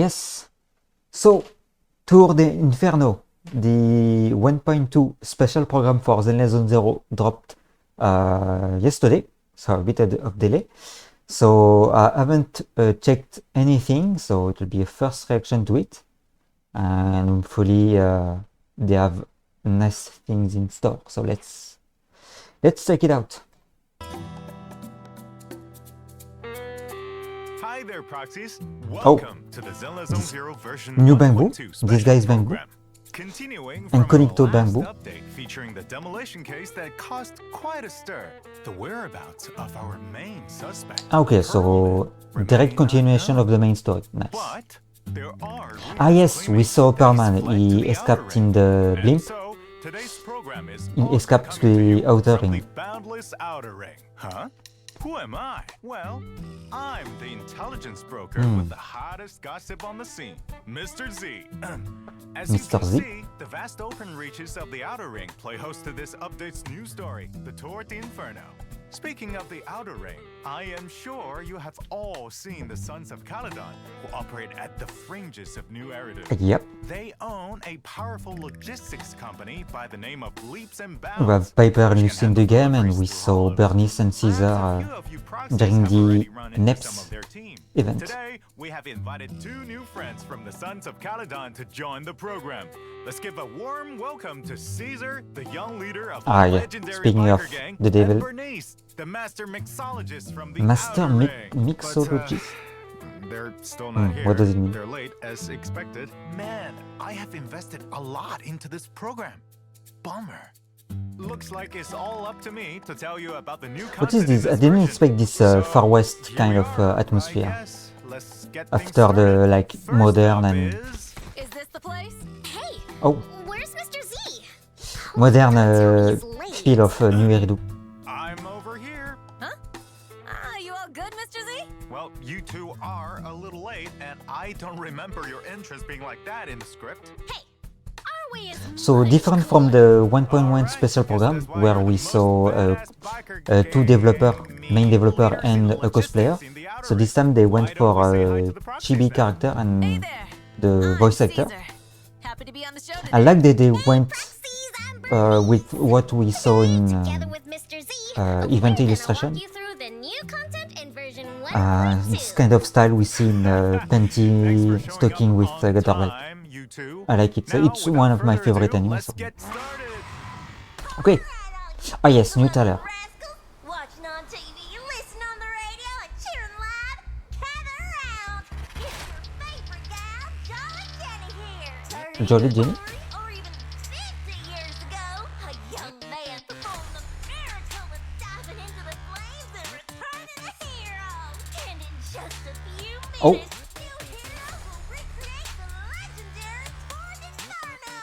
Yes. So, Tour de Inferno, the 1.2 special program for Zenless Zone Zero dropped yesterday, so a bit of delay. So I haven't checked anything, so it will be a first reaction to it, and hopefully they have nice things in store. So let's check it out. Hi there, proxies. Welcome to the Zenless Zone Zero version new bamboo. 1.2 This guy is bamboo. Continuing And from our Conito last bamboo. update featuring the demolition case that caused quite a stir, the whereabouts of our main suspect. Okay, so direct continuation of the main story. Nice. But there are Yes, we saw Perman. He escaped in the blimp. So today's program is He also escaped coming to the you outer from ring. the boundless outer ring. Huh? Who am I? Well, I'm the intelligence broker with the hottest gossip on the scene, Mr. Z. As you Mr. can Z? see, the vast open reaches of the Outer Ring play host to this update's new story, the Tour de Inferno. Speaking of the Outer Ring, I am sure you have all seen the Sons of Caledon, who operate at the fringes of New Eridu. Yep. They own a powerful logistics company by the name of Leaps and Bounds. We have Piper loose in the game, and we saw Bernice and Caesar during the NEPS event. Today, we have invited two new friends from the Sons of Caledon to join the program. Let's give a warm welcome to Caesar, the young leader of the legendary Speaking of biker gang, the devil. and Bernice, the master mixologist from the Master Outer Ring. Mixologist. They're still not here. What does it mean? They're late, as expected. Man, I have invested a lot into this program. Bummer. Looks like it's all up to me to tell you about the new What is content in this? I didn't version. expect this So, Far West here kind we of are, I atmosphere. guess. Let's get things After the started. like First modern up and is this the place? Hey, oh where's Mr. Z? modern He's late. feel of New Eridu. I'm over here. Huh? You all good, Mr. Z? Well, you two are a little late, and I don't remember your interest being like that in the script. Hey, our way is So different from the 1.1 special program where we saw two main developer and a cosplayer. So this time they went for a chibi character Hey and there. the I'm voice actor. Caesar. Happy to be on the show today. I like that they went Proxies, I'm Bernice. with what we saw in Together with Mr. Z, event we're gonna illustration. walk you through the new content in version 1.2. This kind of style we see in Panty stocking with Gutter Belt. Time, you two. I like it. So Now, it's one of my without favorite further ado, animes. Let's get started. Okay. Ah yes, new trailer. Rascals, watching on TV, listen on the radio, and cheering live. Gather around. It's your favorite gal, Jolly Jenny here. Jolly Jenny? Or even 50 years ago, a young man performed a miracle of diving into the flames and returning a hero. And in just a few minutes, Oh. new hero will recreate the legendary Tour de Inferno.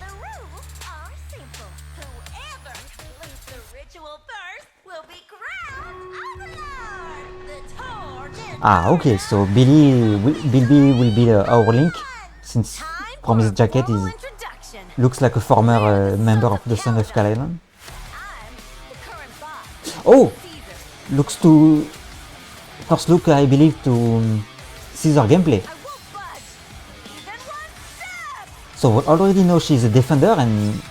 The rules are simple. Whoever completes the ritual first will be crowned Overlord. The Tour de Okay, so Billy will be our Link, since from his jacket he introduction. looks like a former member of the Son of Caledon. I'm the current boss, Oh, Caesar. looks to first look I believe to Caesar gameplay. I won't budge. Even one step. So we already know she's a defender and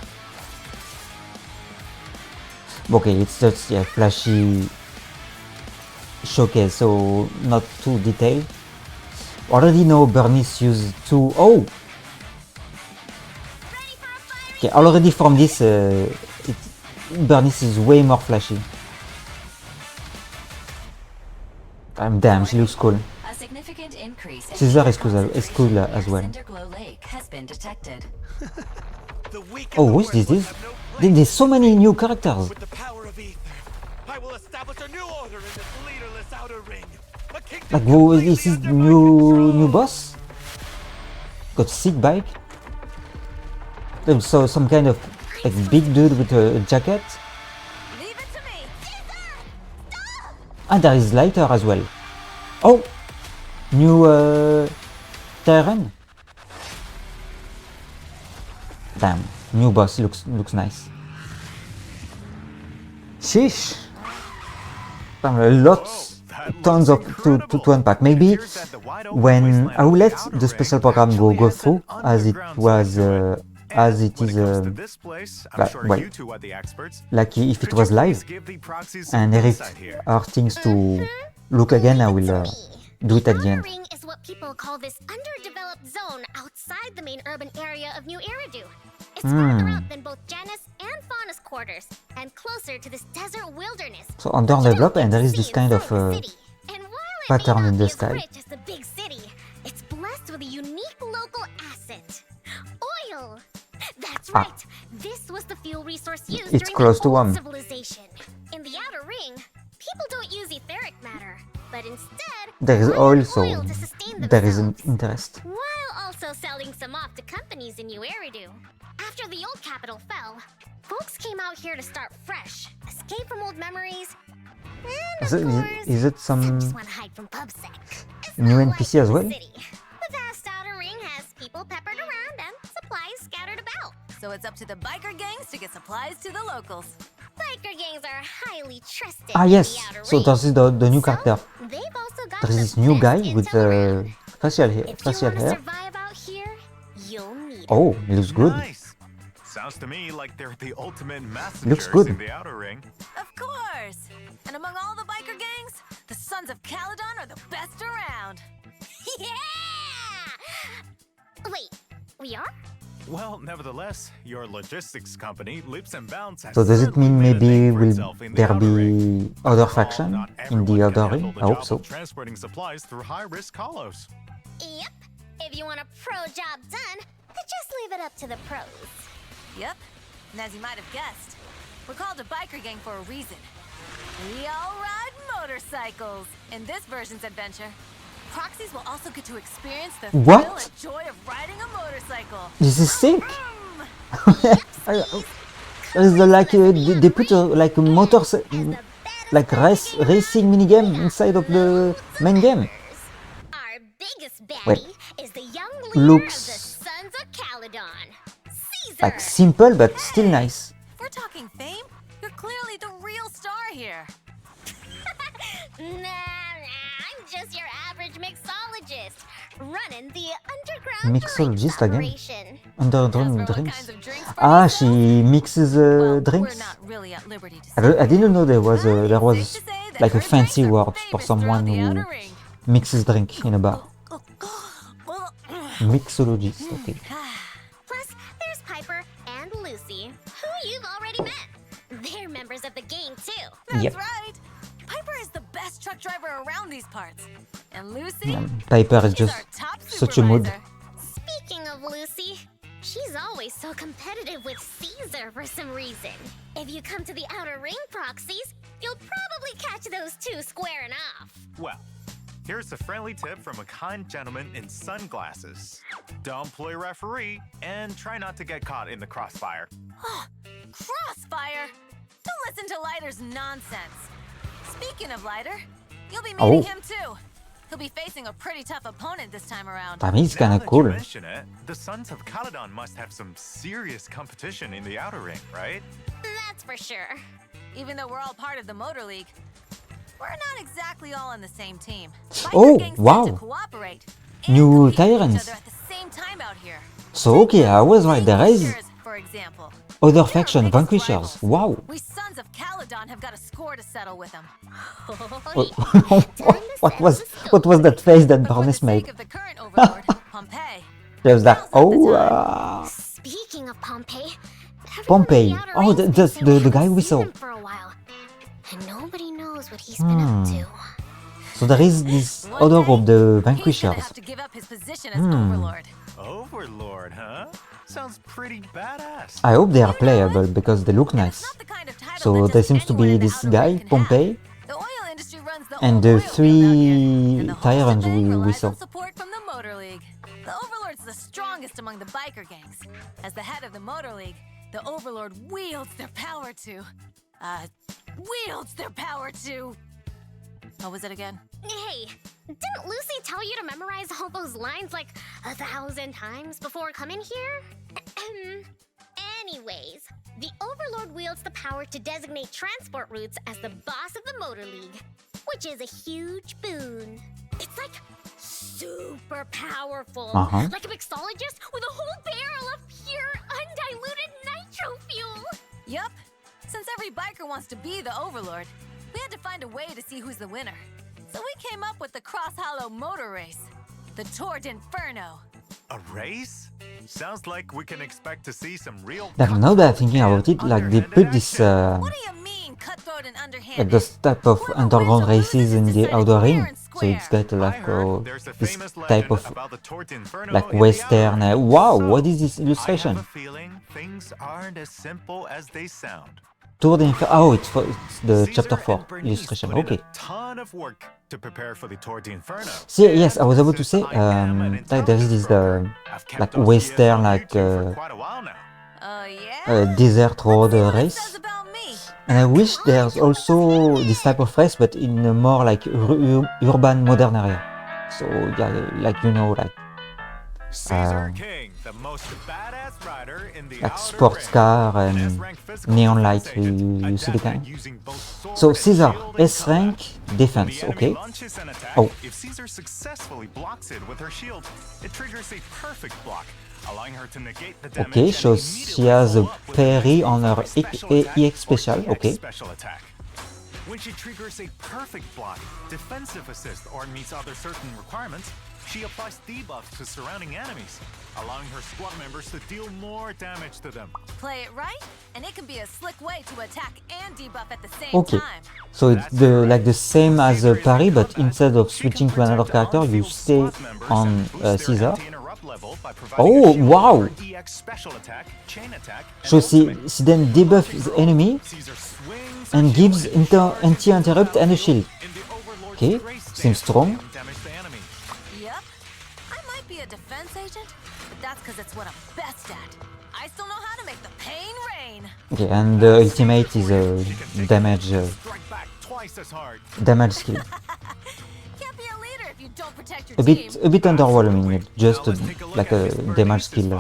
okay, it's just flashy showcase, so not too detailed. Already know Bernice used two. Oh, Ready for a fiery okay. Already from this, Bernice is way more flashy. Damn, she looks cool. A significant increase in Caesar is heat cool concentration as near well. Cinderglow Lake has been detected. Oh, who is this? There's so many new characters. With the power of ether, I will establish a new order in this leaderless outer ring. A kingdom Like, who is this? completely under my New control. boss? Got sick bike. So some kind of like big dude with a jacket. Leave it to me. Caesar! And there is lighter as well. Oh, new Terran. Damn, new boss looks nice. Sheesh. Damn, a lot tons of to unpack. Maybe when I will let the special program go through as it was as it is like if it was live, and if our things to look again, I will do it at the end. Outer Ring is what people call this underdeveloped zone outside the main urban area of New Eridu. It's farther out than both Janus and Faunus quarters, and closer to this desert wilderness. So underdeveloped, and there is this kind of pattern in the sky. Rich as the big city, it's blessed with a unique local asset: oil. That's right. This was the fuel resource used It's during close the to old 1. civilization. In the Outer Ring, people don't use etheric matter, but instead There is rely on oil, so oil to sustain there is an themselves, interest. while also selling some off to companies in New Eridu. After the old capital fell, folks came out here to start fresh, escape from old memories, and Is of it- course, is it some just want to hide from PubSec. It's new not NPC like as the well? city. The vast Outer Ring has people peppered around and supplies scattered about. So it's up to the biker gangs to get supplies to the locals. Biker gangs are highly trusted Ah in yes, the Outer so Ring. this is the new So, character. they've also got There is the this new best guy with intel around. facial hair. If you Facial want to hair. survive out here, you'll need it. Oh, he looks good. Nice. Sounds to me like they're the ultimate Looks messengers good. in the Outer Ring. Of course! And among all the biker gangs, the Sons of Caledon are the best around. Yeah! Wait, we are? Well, nevertheless, your logistics company, Leaps and Bounds, has So does it certainly mean made a maybe name for will itself in the there Outer Ring. be other After all, faction not in the everyone can other handle ring? the I hope job so. of transporting supplies through high-risk hollows. Yep. If you want a pro job done, just leave it up to the pros. Yep. And as you might have guessed, we're called a biker gang for a reason. We all ride motorcycles in this version's adventure. Proxies will also get to experience the What? thrill and joy of riding a motorcycle. This is sick. Vroom! There's like they put like a motor like racing minigame inside of the main game. Our biggest Wait. baddie is the young leader Looks of the Sons of Caledon, Caesar. like simple but still nice. If we're talking fame, you're clearly the real star here. Nah, I'm just your average mixologist, running the underground Mixologist drinks again? operation. Underground As for what drinks. kinds of drinks Ah, Bernie she sells, mixes well, drinks. we're not really at liberty to I, say. I didn't know there was But there it's was safe to say that like a her fancy drinks are word for famous someone throughout the who Outer Ring. mixes drink in a bar. Well, Mixologist. Okay. Plus, there's Piper and Lucy, who you've already met. They're members of the gang too. that's Yep. right. Piper is the best truck driver around these parts. And Lucy Piper is is just our top such a mood. supervisor. Speaking of Lucy, she's always so competitive with Caesar for some reason. If you come to the Outer Ring proxies, you'll probably catch those two squaring off. Well, here's a friendly tip from a kind gentleman in sunglasses. Don't play referee and try not to get caught in the crossfire. Crossfire! Don't listen to Lighter's nonsense. Speaking of Lighter, you'll be meeting him too. He'll be facing a pretty tough opponent this time around. I mean, it's kind Now of that cool. you mention it, the Sons of Caledon must have some serious competition in the Outer Ring, right? That's for sure. Even though we're all part of the Motor League, we're not exactly all on the same team. Oh, Biker gangs wow. tend to cooperate and New compete with each tyrants. other at the same time out here. So okay, I was right. There is Vanquishers, for example. other They're our faction, biggest Vanquishers. rivals. Wow. We Sons of Caledon have got a score to settle with them. what was that face that But for the Barnes sake made? of the current overlord, Pompeii, There's that. Now's not the Oh, Speaking of Pompeii, Pompeii. everyone in the Outer Oh, Ring the- thinks the- that we the guy haven't we seen saw. him for a while, and nobody knows what he's been up to. so there is this one other day, group, the he's gonna Vanquishers. have to give up his position as overlord. Overlord, huh? Sounds pretty badass. I hope they are playable because they look And nice. it's not the kind of title So that there just seems to anyone be in the this Outer guy, Ring can have. Pompeii, The oil industry runs the and oil the field out here, and the whole three tyrants shebang we relies saw. on support from the Motor League. The Overlord's the strongest among the biker gangs. As the head of the Motor League, the Overlord wields their power to... What was it again? Hey, didn't Lucy tell you to memorize all those lines like 1,000 times before coming here? Anyways, the Overlord wields the power to designate transport routes as the boss of the Motor League. which is a huge boon. It's like super powerful. Like a mixologist with a whole barrel of pure, undiluted nitro fuel. Yup. Since every biker wants to be the overlord, we had to find a way to see who's the winner. So we came up with the Cross Hollow motor race, the Tour d'Inferno. A race? Sounds like we can expect to see some real. Like now that I'm thinking about it, like they put this What do you mean, cutthroat and underhanded? like those type of underground races in the outer ring. So it's got I like heard there's a this famous type legend of about the Tour d'Inferno like in the western. Outer Ring. Wow, So, what is this I illustration? have a feeling things aren't as simple as they sound. Tour d'Inferno. Oh, it's the Caesar chapter and 4 Bernice illustration. put in Okay. a ton of work to prepare for the Tour d'Inferno. See, yes, I was about to Since say, I am an like there is this intelligence broker, I've like kept those western videos on like YouTube for quite a while now. Oh, yeah? desert road Let's see what it race, says about me. and I wish there's also this type of race, but in a more like urban modern area. So yeah, like you know, Caesar King, the most badass rider in the like Outer sports Ring. car An and S-rank physical neon defense light. agent, You see the adapted kind. using both sword So and Caesar shield in S rank combat. defense. When the enemy Okay. launches an attack, Oh. if Caesar successfully blocks it with her shield, it triggers a perfect block, allowing her to negate the damage. Okay, and so she immediately has a follow up with the next parry move on her for a special attack EX or special. EX Okay. special attack. When she triggers a perfect block, defensive assist, or meets other certain requirements, she applies debuffs to surrounding enemies, allowing her squad members to deal more damage to them. Play it right, and it can be a slick way to attack and debuff at the same Okay. time. So it's like the same as a parry, but instead of switching to another character, you stay on Caesar. Oh, wow! So she then debuffs the enemy and gives anti-interrupt and a shield. Okay, seems strong. Yep. I might be a defense agent, but that's because it's what I'm best at. I still know how to make the pain rain. Okay, and the ultimate is a damage skill. Can't be a leader if you don't protect your A team. bit underwhelming, just like a damage skill.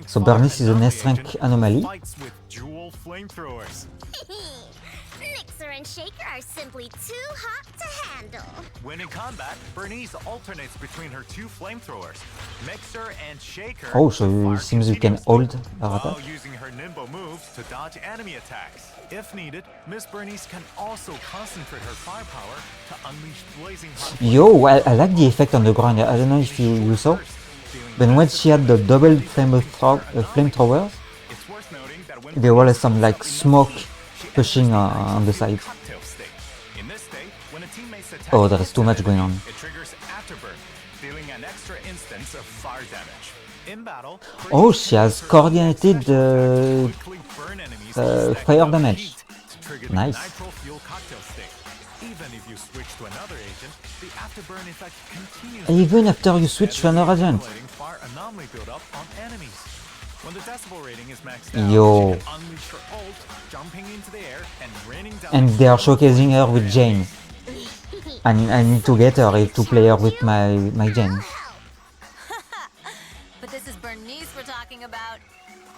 So Bernice is an S-rank anomaly. Mixer and Shaker are simply too hot to handle. When in combat, Bernice alternates between her two flamethrowers, Mixer and Shaker. Oh, to so it fire seems you can torpedoes, hold her while attack. using her nimble moves to dodge enemy attacks. If needed, Miss Bernice can also concentrate her firepower to unleash blazing hot Yo, I like the effect on the ground. I don't know if you saw. But when she had the double flamethrowers, It's worth noting that when there was some like smoke pushing on the side. cocktail state. In this state, when a teammate's attack Oh, there is too much hits going an on. enemy, it triggers afterburn, dealing an extra instance of fire damage. In battle, Oh, she has coordinated quickly burn enemies with fire stack damage. heat to trigger the Nice. nitro fuel cocktail state. Even if you switch to another agent, the afterburn effect continues. Even after you switch to another agent. Stimulating fire anomaly buildup on enemies. When the decibel rating is maxed out, Yo. she can unleash her ult, jumping into the air and raining down. And they are showcasing her with Jane. I need to get her to play her with my Jane. But this is Bernice we're talking about.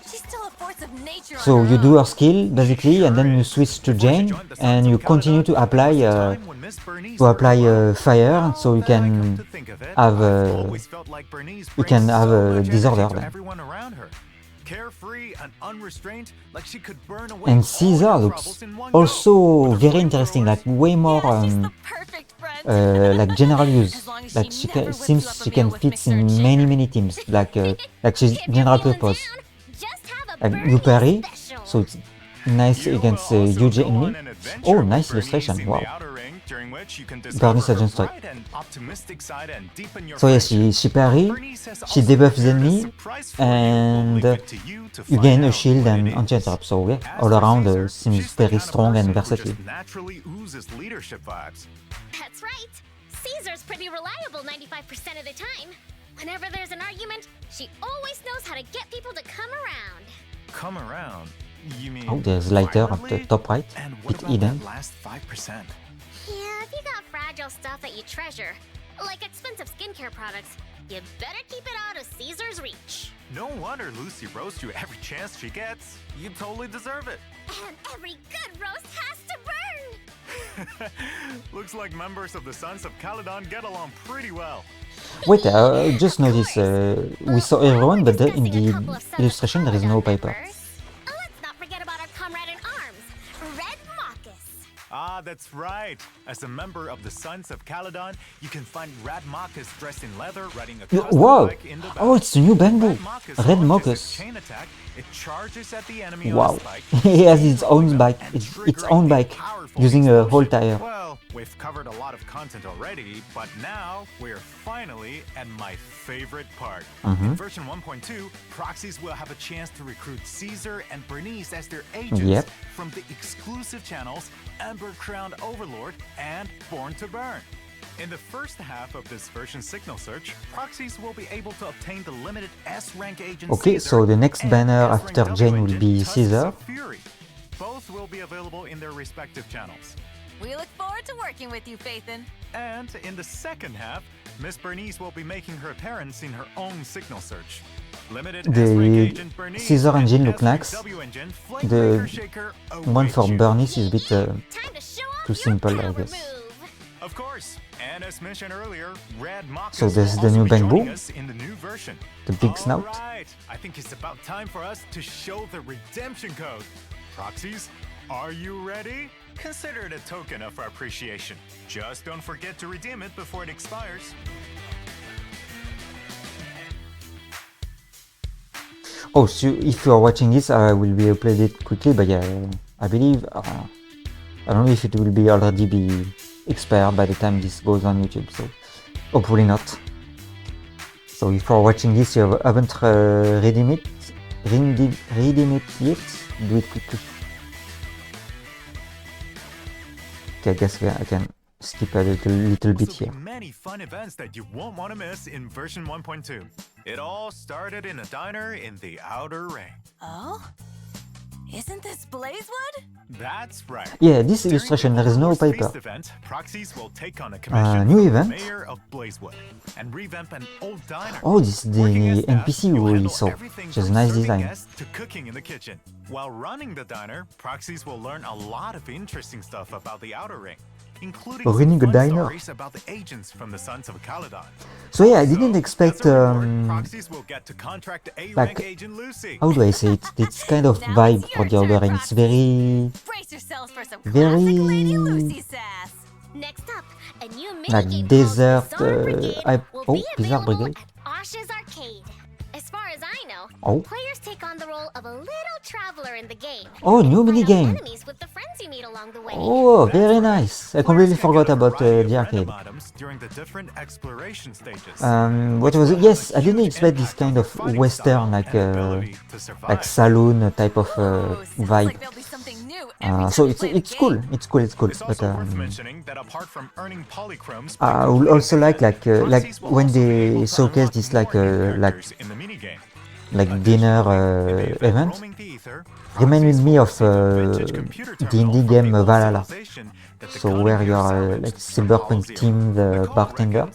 She's still a force of nature on So her you own. do her skill basically, and then you switch to Jane, and you continue to apply fire, so you can have a disorder then. Carefree and unrestrained, like she could burn away And all Caesar your looks troubles in one go. also very interesting, like way more Yeah, she's the perfect friend. like general use. As long as Like she she never can, whips seems you up a she meal can with fit Mixer and in many teams. Like she's If general you're feeling purpose. down, just have a Like Bernie you parry, special. so it's nice You against will a also huge go enemy. on an adventure Oh, with nice Bernice illustration! in the Wow. Outer Ring, during which you can discover Bernice her Agent Strike. bright and optimistic side and deepen your So yeah, friendship. she parry, Bernice has she also debuffs the prepared a enemy, surprise for and you, leave it to you to you find gain a out shield what and it is. anti-interrupt. So yeah, As all for around Caesar, seems she's the very kind of strong and person who versatile. just naturally oozes leadership vibes. That's right. Caesar's pretty reliable 95% of the time. Whenever there's an argument, she always knows how to get people to come around. Come around. You mean Oh, there's lighter at the violently? top right, And what bit about hidden. that last 5%? Yeah, if you got fragile stuff that you treasure, like expensive skincare products, you better keep it out of Caesar's reach. No wonder Lucy roasts you every chance she gets. You totally deserve it. And every good roast has to burn! Looks like members of the Sons of Caledon get along pretty well. Wait, just notice, we saw everyone, but in the illustration there is no Piper. Let's not forget about our comrade in arms, Red Marcus. Ah, that's right. As a member of the Sons of Caledon, you can find Red Marcus dressed in leather riding a custom Wow! bike in the Oh, it's a new bamboo! Red launches Marcus. a chain attack. It charges at the enemy on Wow! its bike, He has its own slowing them bike, and its triggering own a bike, powerful using a whole explosion. tire. Well, we've covered a lot of content already, but now we're finally at my favorite part. In version 1.2, proxies will have a chance to recruit Caesar and Bernice as their agents Yep. from the exclusive channels Ember Crowned Overlord and Born to Burn. In the first half of this version signal search, proxies will be able to obtain the limited S-rank agent Okay, Caesar so the next and banner S-rank after double Jane will agent be Tusks Caesar. of Fury. Both will be available in their respective channels. We look forward to working with you, Phaethon. And in the second half, Miss Bernice will be making her appearance in her own signal search. Limited S-rank The agent Bernice Caesar and engine look S-rank nice. W engine The Flamebreaker Shaker one for await you. Bernice is a bit Time to show off too your simple, I power guess. move. Of course, and as mentioned earlier, Red Marcus So this is will the also new be bamboo? joining us in the new version. The big snout? Alright, I think it's about time for us to show the redemption code. Proxies, are you ready? Consider it a token of our appreciation. Just don't forget to redeem it before it expires. Oh, so if you are watching this, I will be uploaded quickly, but yeah, I believe, I don't know if it will be already be expired by the time this goes on YouTube, so hopefully not. So if you are watching this, you haven't redeemed it yet, do it quickly. Okay, I guess I can skip a little bit Also here. be many fun events that you won't want to miss in version 1.2. It all started in a diner in the Outer Ring. Oh? Isn't this Blazewood? That's right. Yeah, this During illustration, the there is no Overlord's paper. Feast event, proxies will take on a commission new from event. the mayor of Blazewood and revamp an old diner. Oh, this is the Working as staff, NPC you'll we handle saw, everything which is from nice serving design. guests to cooking in the kitchen. While running the diner, proxies will learn a lot of interesting stuff about the Outer Ring, including Running some a fun diner. stories about the agents from the Sons of Caledon. So yeah, I didn't Also, expect, as a reward, proxies will get to contract A-rank like, agent Lucy. how do I say it? It's kind of Now vibe it's for your the Outer turn, Ring. It's Proxy. very, Brace yourselves for some Very- classic Lady Lucy sass. Next up, a new like minigame desert, called Bizarre Brigade will oh, be Bizarre available Brigade. at Osh's Arcade. As far as I know, Oh. players take on the role of a little traveler in the game. Oh, and new fight off minigame. enemies with the friends you meet along the way. Oh, That's very right. nice. I Players completely can forgot get a about variety of the random arcade. items during the different exploration stages. What was it? Yes, I didn't expect this kind of western, like saloon type of Ooh, sounds vibe. like there'll be something new every time So you it's play the it's cool. game. It's cool. It's cool. It's But also worth mentioning that apart from earning polychromes, I would also like when they showcase this like dinner event. Reminded me of the indie game Valhalla. So where you are like cyberpunk themed bartender,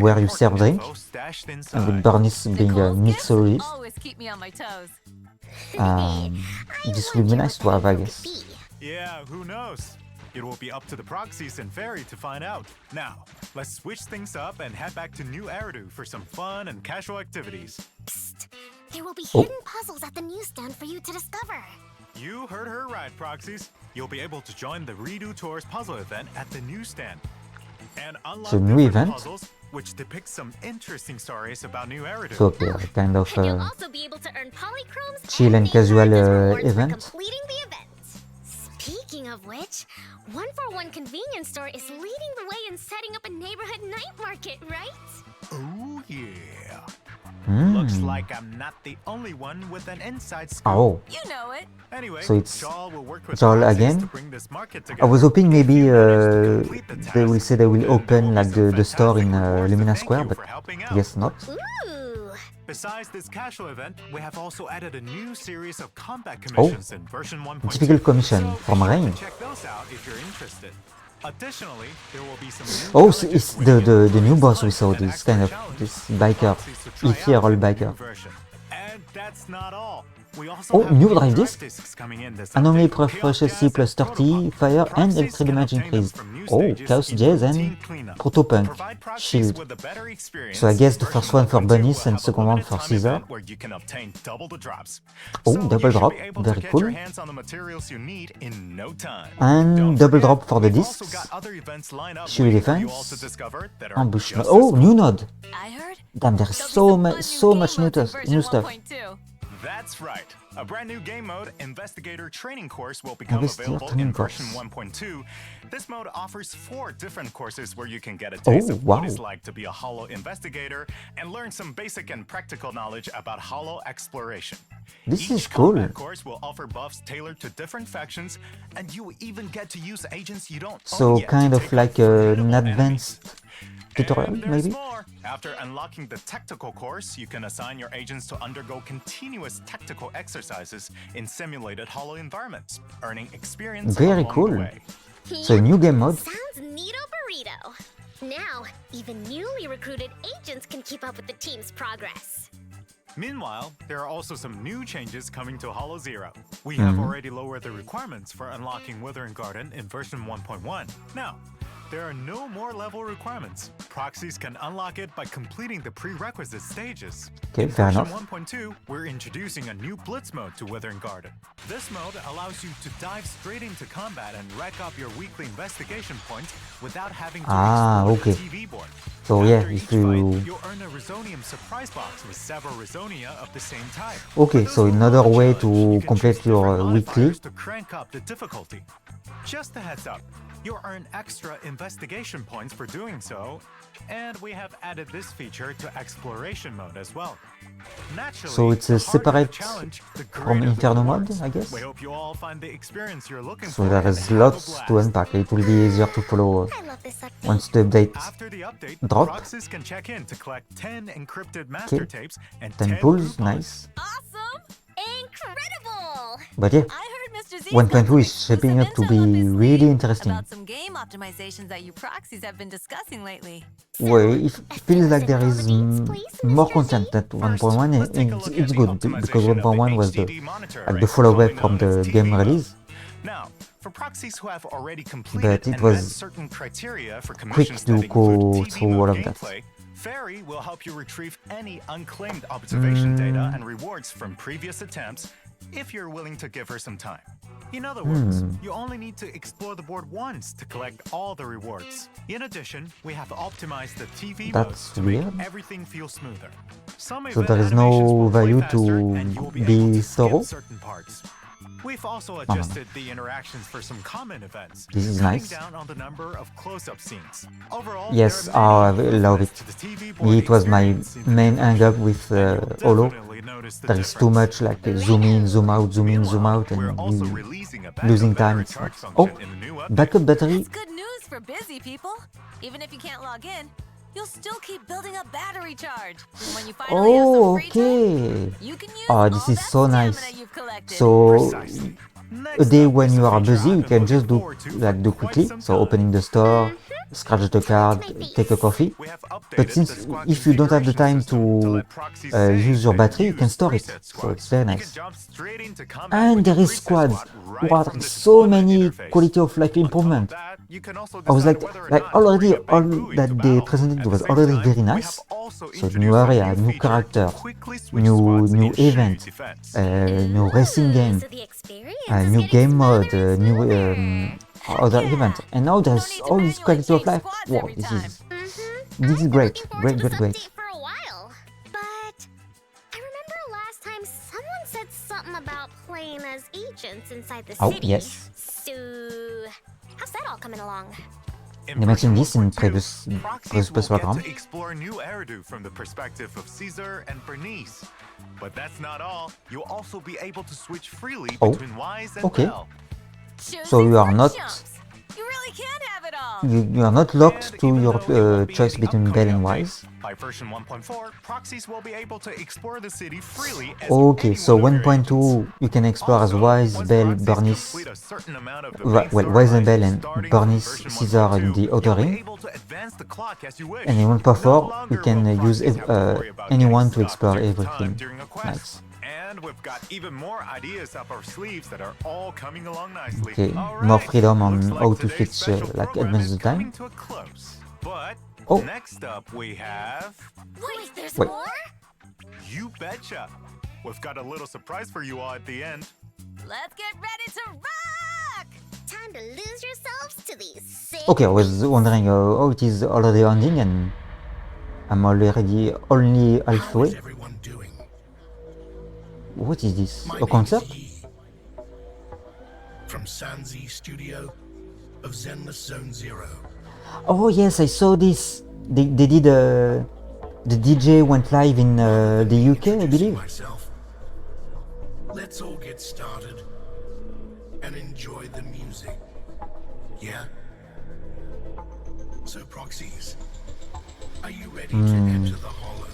where you serve drink, and with Bernice The being a Cole's gifts mixologist. always keep me on my toes. This would be nice to have, I guess. Yeah, who knows? It will be up to the proxies and Fairy to find out. Now, let's switch things up and head back to New Eridu for some fun and casual activities. Psst. There will be Oh. hidden puzzles at the newsstand for you to discover. You heard her right, proxies. You'll be able to join the Redo Tours puzzle event at the newsstand. And unlock So, new different event? puzzles, which depict some interesting stories about New Eridu. So okay, kind of And you'll also be able to earn polychromes chill and name casual, cards as rewards for event. completing the event. Speaking of which, 141 convenience store is leading the way in setting up a neighborhood night market, right? Oh, yeah. Hmm. Looks like I'm not the only one with an inside scoop. Oh, You know it. Anyway, So it's Shawl will work with Shawl proxies again? to bring this market I was together. hoping maybe If you manage to complete the they will task, say they will then there open will be like some the store in fantastic rewards to Lumina thank Square, you but for helping I out. guess not. Ooh. Besides this casual event, we have also added a new series of combat Oh. commissions in version 1.2. Typical commission So from be sure to Rain. check those out if you're interested. Additionally, there will be some new Oh, challenges it's within the new Rain's boss we Life saw, and this kind of expert challenge this for biker, proxies to try ethereal out in the new biker. version. And that's not all. We also Oh, have new new drive drive disc. discs coming in this Anomaly update. Chaos Prophecy Jazz plus and 30, Protopunk. Fire and Proxies Electric can damage obtain them increase. from new Oh, stages Chaos in Jazz routine and cleanup. Protopunk. Provide proxies Shield. with a better experience. So I guess the first one for Version 1.2 Bunnies will and have a second one limited for time Caesar. event where you can obtain double the drops. Oh, So double you should drop, be able very to get cool. your hands on the materials you need in no time. And Don't double forget, drop for the we've also discs. got other events lined up Shield waiting for you defense. all to discover that are Ambush just mode. as Oh, cool. new node. I heard Damn, there's there'll be so some much fun new, new games in new version stuff. 1.2. That's right. A brand new game mode, Investigator Training Course, will become Investigator available Training in version Course. 1.2. This mode offers 4 different courses where you can get a taste Oh, of what wow. it's like to be a Holo investigator and learn some basic and practical knowledge about Holo exploration. This Each is cool. combat course will offer buffs tailored to different factions, and you will even get to use agents you don't own So yet kind to of take like on an formidable advanced enemies. tutorial, And there's maybe? more. After unlocking the tactical course, you can assign your agents to undergo continuous tactical exercises in simulated Holo environments, earning experience Very along cool. the way. So new game mode. Sounds neato burrito. Now, even newly recruited agents can keep up with the team's progress. Meanwhile, there are also some new changes coming to Holo Zero. We have already lowered the requirements for unlocking Withering Garden in version 1.1. Now, there are no more level requirements. Proxies can unlock it by completing the prerequisite stages. Okay, In fair version enough. 1.2, we're introducing a new Blitz mode to Withering Garden. This mode allows you to dive straight into combat and rack up your weekly investigation points without having to explore okay. the TV board. So yeah, After if each fight, you... you'll earn a Resonium surprise box with several Resonia of the same type. Okay, For so those who another love a way challenge, to you can complete choose your different weekly. modifiers to crank up the difficulty. Just a heads up, you'll earn extra investigation points for doing so, and we have added this feature to exploration mode as well. Naturally, So it's a the harder the separate challenge, the from greater the Inferno rewards. mode, I guess? We hope you all find the experience you're looking So for there and is have a lots to blast. unpack. It will be easier to follow I love this update. once the update After the update, drop. Proxies can check in to collect 10 encrypted master Okay. tapes and 10 10 pulls, coupons. nice. Awesome! Incredible! But yeah, I heard Mr. Z 1.2 is shaping up to be really interesting. about some game optimizations that you proxies have been discussing lately. Well, it feels like there is more Mr. content Z? than 1.1 Let's take a and look it's at good the because optimization of 1.1 the was the HDD monitor like array, the follow-up commonly from known as the game TV mode. release. Now, for proxies who have already But completed it and met was certain criteria for quick commissions to that go include TV through mode all of that. gameplay, Fairy will help you retrieve any unclaimed observation data and rewards from previous attempts if you're willing to give her some time. In other words, you only need to explore the board once to collect all the rewards. In addition, we have optimized the TV That's modes to make weird. everything feel smoother. Some So event there is animations no will play value faster, to and you will be be able to skip thorough. certain parts. We've also adjusted the interactions for some common events, This is cutting nice. down on the number of close-up scenes. Overall, Yes, there are many I love it. improvements to the TV board It was my experience in the main new hang up version, with and you'll Holo. definitely notice the There is too difference. much like zoom in, zoom out, zoom in, zoom Meanwhile, out, we're and also you releasing a backup losing battery time. It's charge not... function Oh, in the new update. backup battery. That's good news for busy people. Even if you can't log in, you'll still keep building up battery charge. And when you finally have some Oh, free time, okay. you can use Oh, this all is that so stamina nice. you've collected. So Precisely. a Next day up when is you a are feature busy, I've you been can just looking do forward to like for do quite quickly. some So time. opening the store, scratch the card, take a coffee. We have But updated since the squad if you don't have the time configuration system to let proxies save use your and battery, you can use store it. preset So it's squads. very You nice. can jump straight into combat And with there your is preset squads. squad right What? from the So deployment many interface. quality of life On top of improvement. that, you can also I was decide like, whether or like not to already bring a all bamboo that into they battle. presented At the was same already time, very we nice. have also So new introduced a area, new feature to character, quickly switch new squads new in shared event, defense. new racing game, So the experience is new getting game smoother mode, and new smoother. other Yeah. event. And now No there's need to all this manually quality of change life. squads Wow, every this time. is Mhm. this is I've been great, looking forward great, to great, this great. update for a while. But I remember last time someone said something about playing as agents inside the Oh, city. yes. So how's that all coming along? In They mentioned version this in 1.2, previous proxies will program. get to explore new Eridu from the perspective of Caesar and Bernice. But that's not all. You'll also be able to switch freely Oh, between Wise and okay. Bell. So you are not You really can have it all. you are not locked And to even your though it won't be choice in the between Bell and upcoming Wise. update, by version 1.4, proxies will be able to explore the city freely as Okay, any so one of your 1.2 agents. you can explore as Also, Wise, once Bell, proxies Bernice, complete a certain amount of the well, main Wise and storyline Bell and starting from Bernice, version Caesar and 1.2, the you'll Outer be Ring. able to advance the clock as you wish. And in No 1.4 you longer can will use proxies have to worry about anyone to getting explore stuck due to time everything. during a quest. Nice. And we've got even more ideas up our sleeves that are all coming along nicely. Okay, All more right, freedom on looks like how to today's fix special like program advance is the time. coming to a close. But Oh. next up we have... Wait, there's Wait. more? You betcha! We've got a little surprise for you all at the end. Let's get ready to rock! Time to lose yourselves to these sick Okay, I was wondering how it is already ending and I'm already only How is halfway. everyone doing? What is this? My A name concert? is Yi, from ZZZ Studio of Zenless Zone Zero. Oh yes, I saw this. They did the DJ went live in the UK, I Introducing believe. myself. Let's all get started and enjoy the music. Yeah? So proxies, are you ready to enter the hollow?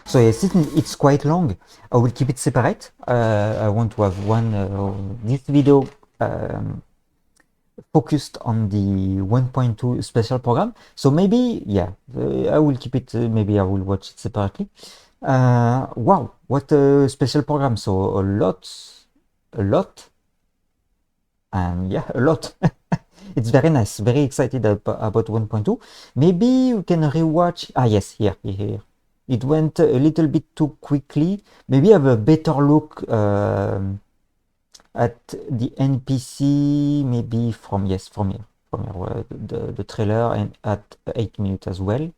So yes, it's quite long. I will keep it separate. I want to have this video focused on the 1.2 special program. So maybe, yeah, I will keep it. Maybe I will watch it separately. Wow, what a special program! So a lot, and yeah, a lot. It's very nice. Very excited about 1.2. Maybe we can rewatch. Ah yes, here. It went a little bit too quickly. Maybe have a better look at the NPC. Maybe from here, the trailer, and at 8 minutes as well.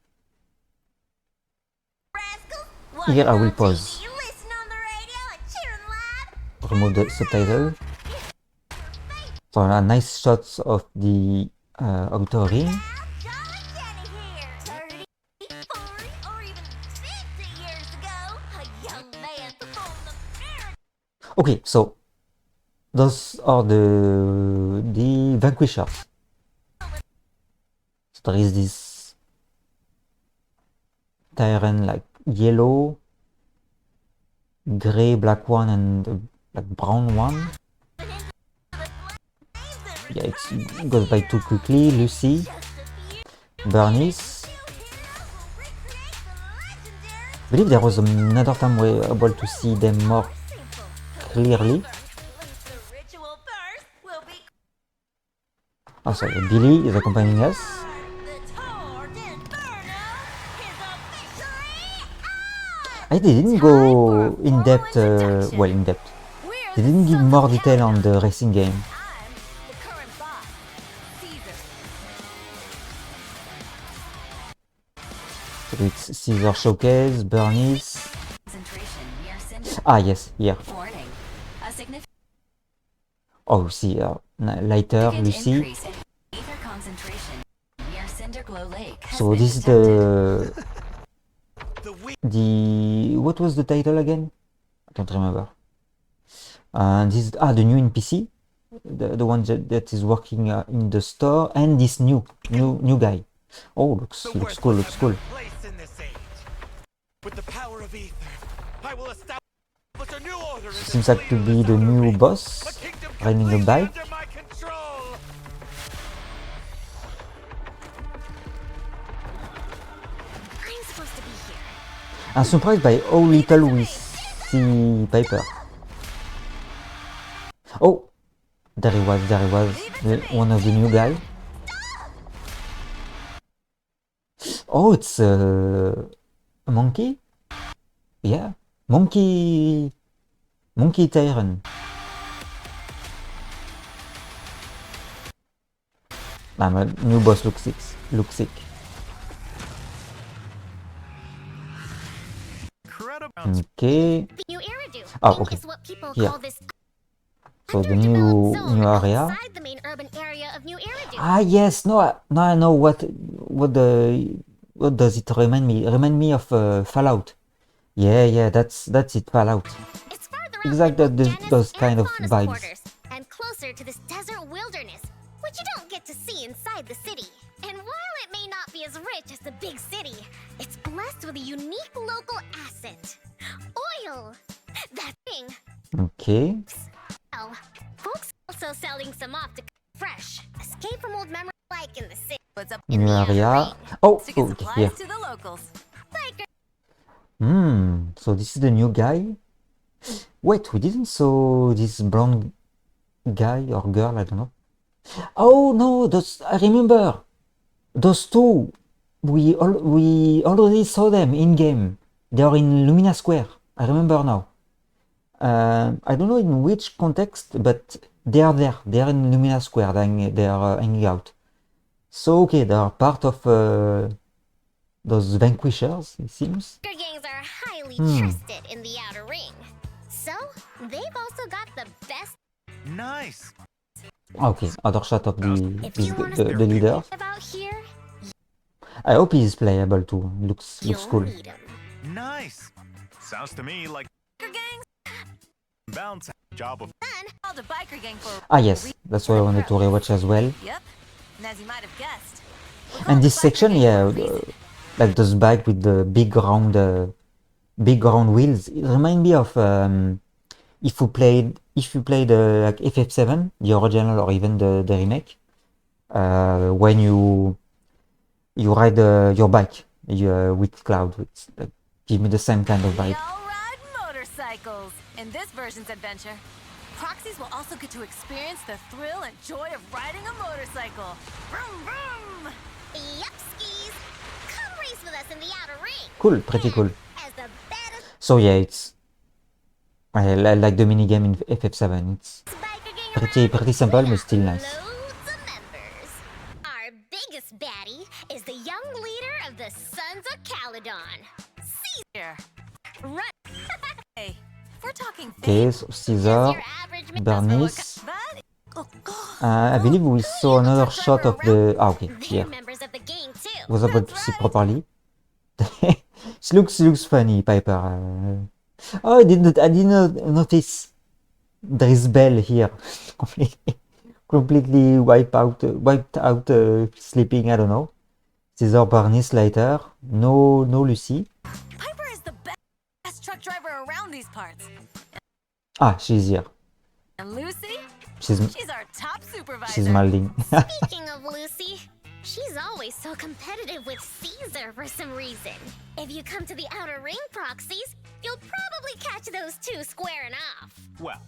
rascals. Here I will Watching on pause. TV, you listen on the radio and cheering loud. Remove the subtitle. So nice shots of the outer ring. Now, John and Jenny here. 30, 40, or even 50 years ago, a young man performed the miracle. Okay, so those are the vanquishers. So there is this tyrant like yellow, gray, black one, and like brown one. Yeah, it goes by too quickly. Lucy, Bernice. I believe there was another time we were able to see them more clearly. The ritual first will be Oh, sorry, Billy is accompanying us. the Tord Inferno is officially on. They didn't go in depth, well, in depth. We're They the didn't give Sons more of detail on Caledon. the racing game. I'm the current boss, Caesar. So it's Caesar Showcase, Bernice. Concentration near center. Ah, yes, here. Warning. A significant Oh, see, lighter, Lucy. increase in ether concentration near Cinder Glow Lake. has So been this is detected. what was the title again? I don't remember. And this is the new NPC, the one that is working in the store, and this new guy. Oh, looks cool, looks cool. Place in this age. With the power of ether, I will establish a new order in this Seems like to be leaderless the outer new ring. boss, A kingdom riding a completely bike. under my control. I'm supposed to be here. I'm surprised by how little we see Piper. Oh, there he was, one of the new guy. Oh, it's a monkey? Yeah, monkey tyrant. A new boss looks sick. Incredible. Okay, New Iridu. Oh, okay. Is what people Here. call this so the underdeveloped zone new area. outside the main urban area of New Iridu. Ah yes, now I know what does it remind me? Remind me of Fallout. Yeah, that's it, Fallout. It's farther out Exactly than both Janus those and kind of Faunus vibes. quarters, and closer to this desert wilderness, which you don't get to see inside the city. And while it may not be as rich as the big city, it's blessed with a unique local asset: oil. That thing. Okay. Oh, folks also selling some off to fresh. Escape from old memories like in the city. What's up? in New the outer area. ring. Oh, To get okay, supplies here. to the locals. So this is the new guy. Wait, we didn't saw this blonde guy or girl, I don't know. Oh no, those I remember. Those two, we already saw them in game. They are in Lumina Square. I remember now. I don't know in which context, but they are there. They are in Lumina Square. They are hanging out. So okay, they are part of those vanquishers. It seems. Biker gangs are highly Hmm. trusted in the outer ring. So, they've also got the best Nice. Okay, other shot of if you want the leader. about here, I hope he is playable too. Looks you'll cool. need him. Nice. Sounds to me like Biker gangs bounce job of called a biker gang for. Ah yes, that's why I wanted to rewatch as well. Yep. And as you might have guessed. we're called And a this biker section, gang yeah, for a reason. like those bike with the big round wheels. It remind me of if you played like FF7, the original or even the remake, when you ride your bike with Cloud. It's like, give me the same kind of We vibe. all ride motorcycles. In this version's adventure, proxies will also get to experience the thrill and joy of riding a motorcycle. Vroom, vroom! Yup, skis. Come race with us in the outer ring. Cool, pretty cool. As the baddest So yeah, it's I like the minigame in FF7. It's biker gang pretty simple, but still nice. loads of members. Our biggest baddie is the young leader of the Sons of Caledon. Here. Run. Hey, if we're talking Okay, fame, so Caesar, Your average man. Bernice. but I believe we saw another shot of the. Ah, okay, They're here. members of the gang too. Was able to see properly. She looks funny, Piper. Oh, I didn't notice. There is Belle here, completely wiped out, sleeping. I don't know. Caesar, Bernice later. No Lucy. Piper is the best truck driver around these parts. Ah, she's here. And Lucy, She's our top supervisor. she's molding. Speaking of Lucy, she's always so competitive with Caesar for some reason. If you come to the outer ring proxies, you'll probably catch those two squaring off. well.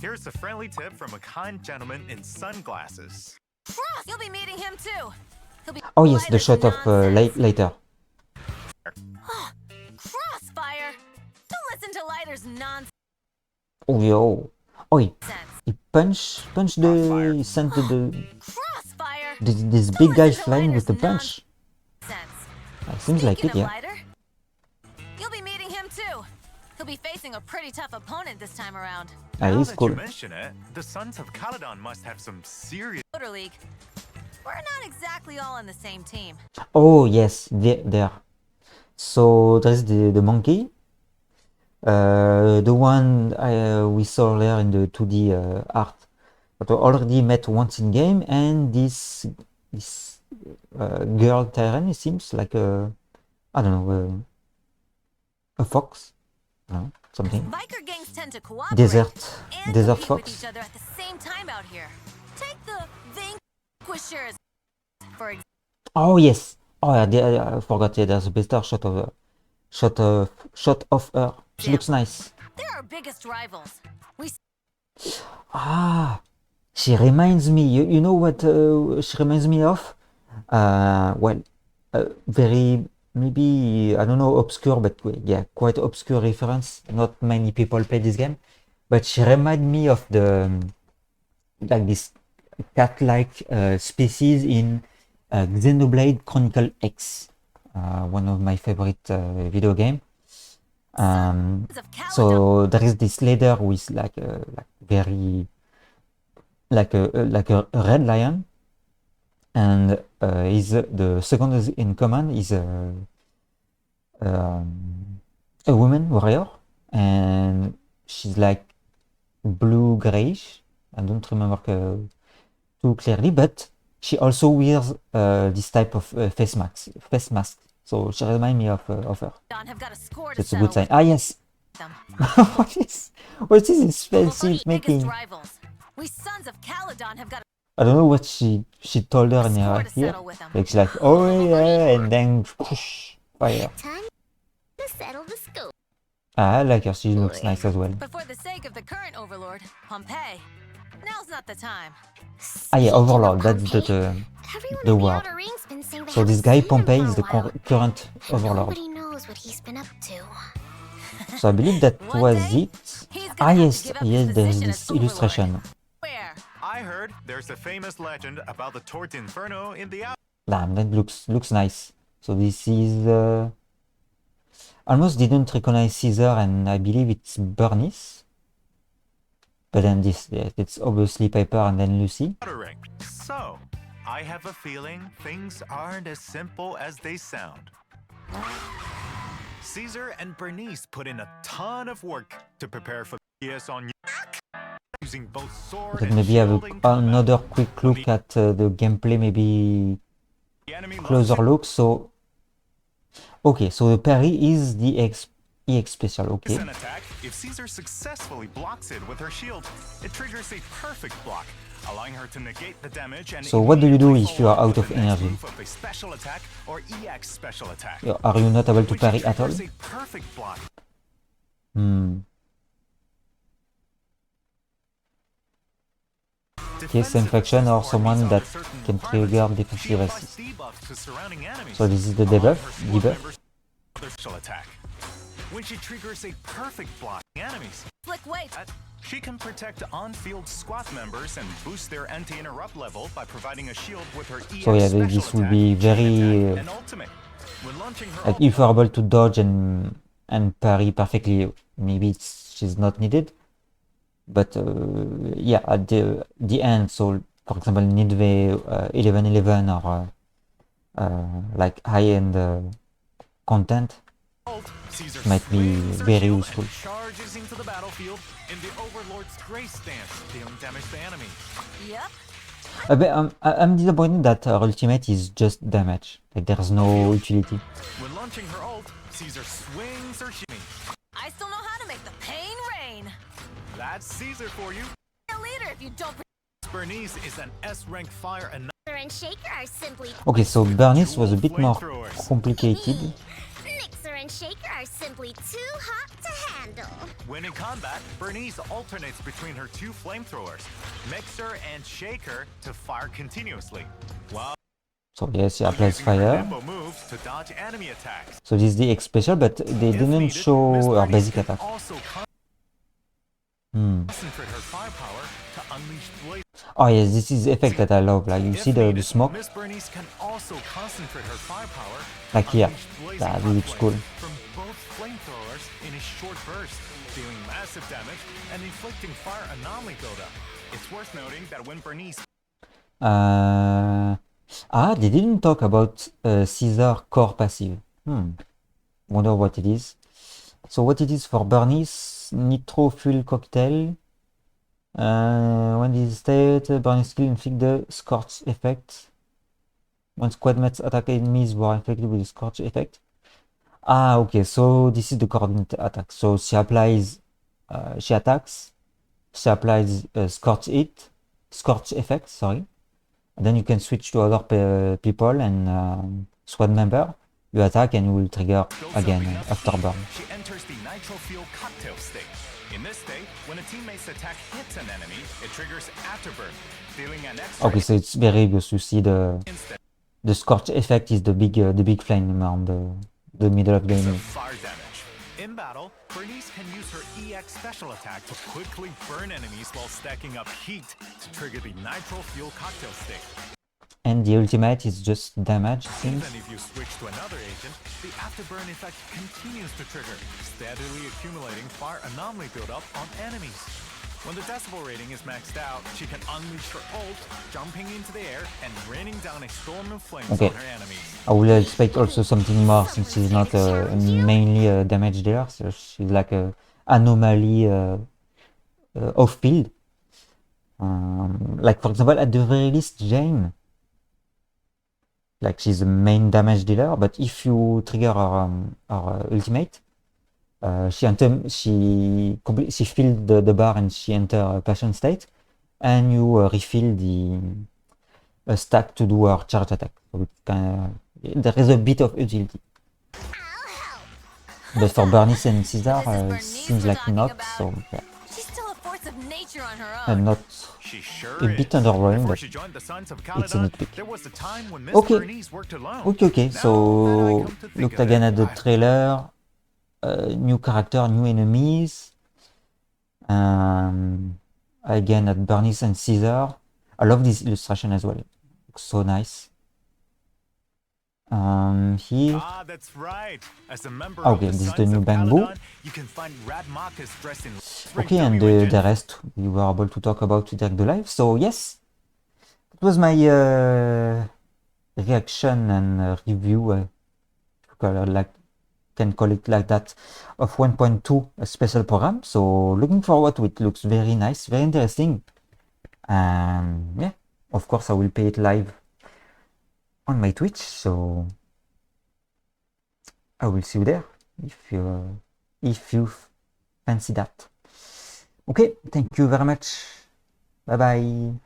Here's a friendly tip from a kind gentleman in sunglasses. Cross, you'll be meeting him too. He'll be Oh yes, the lighter shot than of nonsense. later. Crossfire. Don't listen to Lighter's nonsense. Oh yo. Oh, he punched he sent Crossfire. this big guy flying with the punch. Nonsense. Seems like Speaking it, of yeah. Lighter, you'll be meeting him too. He'll be facing a pretty tough opponent this time around. Ah, Now he's that cool. you mention it, the Sons of Caledon must have some serious Motor League. We're not exactly all on the same team. Oh yes, there. So there's the monkey. The one we saw earlier in the 2D art, but I already met once in game, and this girl Tyrant, it seems like I don't know, a fox, I don't know, something. Biker gangs tend to cooperate Desert and desert compete with fox. each other at the same time out here. Take the Vanquishers, for example. Oh yes. Oh yeah, I forgot. Yeah, there's a better shot of her. She looks nice. They're our biggest rivals. We Ah, she reminds me. You know what she reminds me of? Well, very maybe I don't know obscure, but yeah, quite obscure reference. Not many people play this game, but she reminds me of the like this cat-like species in Xenoblade Chronicle X, one of my favorite video game. of Caledon. So there is this leader who is like very like a red lion, and is the second in command is a woman warrior, and she's like blue grayish. I don't remember too clearly, but she also wears this type of face mask. So she reminds me of her. Have got a score to That's a good sign. settle Ah yes. with them. What is this We're fancy biggest making? rivals. We Sons of Caledon have got I don't know what she told her in Score her to ear. settle with him. Like she's like, oh yeah, and then whoosh, fire. Time to settle the score. I like her. She looks nice as well. But for the sake of the current overlord, Pompeii, now's not the time. Ah yeah, Speaking of Overlord. That's Pompeii, everyone the in the word. Outer Ring's been saying they So this haven't guy seen him Pompeii for is a the while. current And Overlord. nobody knows what he's been up to. So I believe that One was day, it. he's gonna Ah have to yes, give up his yes, there's position this as Overlord. illustration. Where? I heard there's a famous legend about the Tort Inferno in the Damn, that looks nice. So this is almost didn't recognize Caesar, and I believe it's Bernice. But then this, yeah, it's obviously Piper and then Lucy. Outer Ring. So, I have a feeling things aren't as simple as they sound. Caesar and Bernice put in a ton of work to prepare for the PS on using both sword But and maybe have shield in combat. another quick look at the gameplay, maybe The enemy closer loves look. So, okay, so the parry is the EX special, okay. an attack. If Caesar successfully blocks it with her shield, it triggers a perfect block, allowing her to negate the damage and So what do you do immediately if you are follow out with of the next energy? move of a special attack or EX special attack. Are you not able to When she parry at all? triggers a perfect block, Okay, same faction or someone that can trigger defensive assist. So this is the debuff. Special attack. When she triggers a perfect block enemies, Flick, wait. she can protect on-field squad members and boost their anti-interrupt level by providing a shield with her EX So yeah, special this will attack, be chain very attack, and ultimate. When launching her like if you're able to dodge and parry perfectly, maybe she's not needed. But yeah, at the end, so for example, Nidve 1111 or like high-end content Caesar might be swings her very shield useful. and charges into the battlefield in the Overlord's Grace stance, dealing damage to enemies. Yep. I'm disappointed that her ultimate is just damage. Like there's no utility. When launching her ult, Caesar swings her shield. I still know how to make the pain rain. That's Caesar for you. You're a leader if you don't. Bernice is an S-rank fire and Mixer and Shaker are simply Okay, so Bernice was a bit more flamethrowers. complicated. Mixer and Shaker are simply too hot to handle. When in combat, Bernice alternates between her two flamethrowers, Mixer and Shaker, to fire continuously. While So yes, she applies using her fire. nimble moves to dodge enemy attacks. So this is the X special, but they If didn't needed, show Miss her Bernice basic can attack. also concentrate her firepower to unleash blades. Oh yes, this is effect that I love. Like you If see the needed, smoke, Miss Bernice can also concentrate her firepower like to here. unleash blazing That hot looks cool. flames from both flamethrowers in a short burst, dealing massive damage and inflicting fire anomaly buildup. It's worth noting that when Bernice They didn't talk about Caesar core passive. Wonder what it is. So what it is for Bernice, Nitro Fuel Cocktail. When this state, Bernice skill inflict the Scorch effect. When squad mates attack enemies who are infected with the Scorch effect. Okay, so this is the coordinate attack. So she applies, she attacks, she applies Scorch effect, sorry. And then you can switch to other people and squad member. You attack and you will trigger again after burn. she enters the nitro fuel cocktail state. In this state, when a teammate's attack hits an enemy, it triggers afterburn, dealing an extra Okay, so it's very obvious. You see instant the Scorch effect is the big flame around the middle of the of enemy. fire damage. In battle, Bernice can use her EX special attack to quickly burn enemies while stacking up heat to trigger the nitro fuel cocktail state. And the ultimate is just damage, it seems. Even if you switch to another agent, the afterburn effect continues to trigger, steadily accumulating fire anomaly buildup on enemies. When the decibel rating is maxed out, she can unleash her ult, jumping into the air and raining down a storm of flames Okay. on her enemies. I would expect also something more since she's not mainly a damage dealer, so she's like a anomaly off-field. Like for example, at the very least, Jane. Like she's a main damage dealer, but if you trigger her ultimate, she fill the bar and she enter a passion state, and you refill a stack to do our charge attack. So there is a bit of utility. But for Bernice and Caesar, seems like not, so yeah. She's still a force of nature on her And own. not She sure a bit is. underwhelming, Before but she joined the Sons of it's a Caledon, nitpick. there was a time when Miss Okay. Bernice worked alone. Okay, Now so that I come to think looked of again it, at the I- trailer, new character, new enemies. Again at Bernice and Caesar. I love this illustration as well. It looks so nice. Here, Ah, that's right. As a member okay, of the this is the Sons new of bamboo. Caledon, you can find Rad Marcus dressed in Okay, and W the engine. rest we were able to talk about to Direct the Live. So yes, that was my reaction and review. Can call it like that, of 1.2 a special program. So looking forward to it. Looks very nice, very interesting. Yeah, of course I will play it live on my Twitch, so I will see you there if you fancy that. Okay, thank you very much. Bye bye.